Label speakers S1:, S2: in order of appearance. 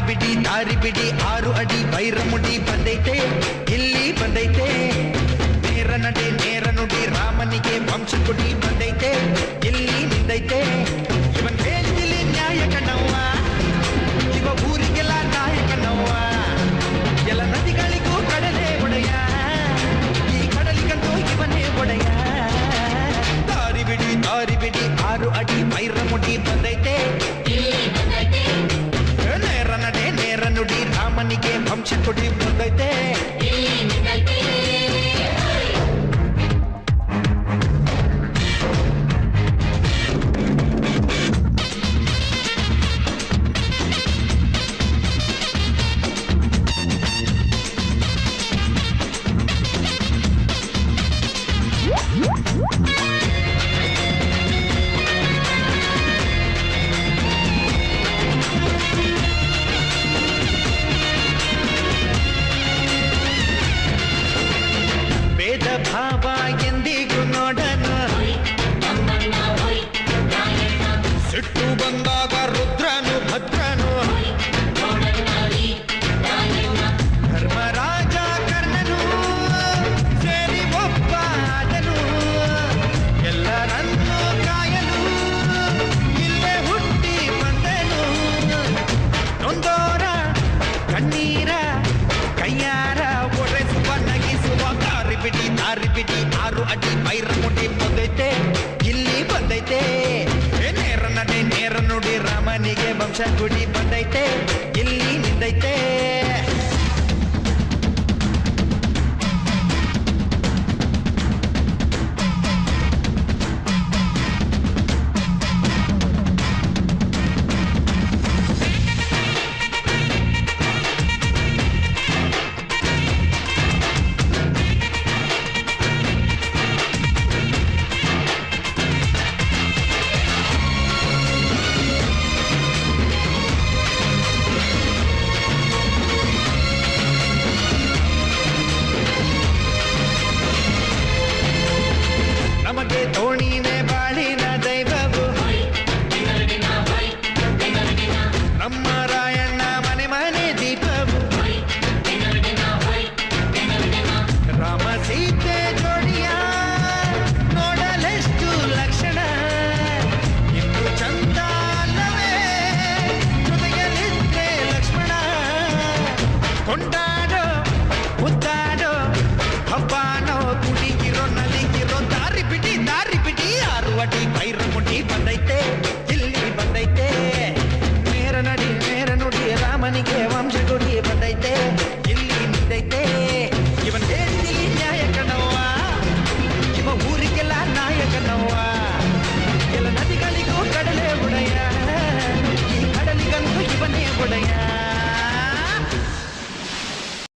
S1: ದಾರಿ ಬಿಡಿ 6 ಅಡಿ ವೈರಮುಡಿ ಬಂದೈತೆ ಇಲ್ಲಿ ಬಂದೈತೆ ನೇರ ನಡೆ ನೇರ ನುಡಿ ರಾಮನಿಗೆ ವಂಶ ಕುಡಿ ಬಂದೈತೆ ಇಲ್ಲಿ ನಿಂದೈತೆ ಇವನ್ ಹೇಳ್ತಿಲಿ ನ್ಯಾಯ ಕಣ್ಣವ್ವ ಇವ ಊರಿಗೆಲ್ಲ ನಾಯಕನವ್ವ ಎಲ್ಲ ನದಿಗಳಿಗೂ ಕಡಲೆ ಒಡೆಯ ಈ ಕಡಲಿಗಂತೂ ಇವನೇ ಒಡೆಯ ದಾರಿ ಬಿಡಿ 6 ಅಡಿ ವೈರಮುಡಿ ಬಂದೈತೆ ನೇರ ನಡೆ ನೇರ ನುಡಿ ರಾಮನಿಗೆ ವಂಶ ಕೊಡಿ ಬಂದೈತೆ ಭಾವ ಎಂದಿಗೂ ನೋಡನು ಸಿಟ್ಟು ಬಂದಾಗ ರುದ್ರನು ಭದ್ರನು ಧರ್ಮರಾಜ ಕರ್ಣನು ಸೇರಿ ಒಬ್ಬ ಆದನು ಎಲ್ಲರನ್ನು ಕಾಯಲು ಇಲ್ಲೇ ಹುಟ್ಟಿ ಬಂದನು ನೊಂದೋರ ಕಣ್ಣೀರ ಕೈಯಾರ ಒರೆಸುವ ನಗಿಸುವ ದಾರಿ ಬಿಡಿ 6 ಅಡಿ ವೈರಮುಡಿ ಬಂದೈತೆ ಇಲ್ಲಿ ಬಂದೈತೆ ನೇರ ನಡೆ ನೇರ ನುಡಿ ರಾಮನಿಗೆ ವಂಶ ಗುಡಿ ಬಂದೈತೆ ಇಲ್ಲಿ ನಿಂದೈತೆ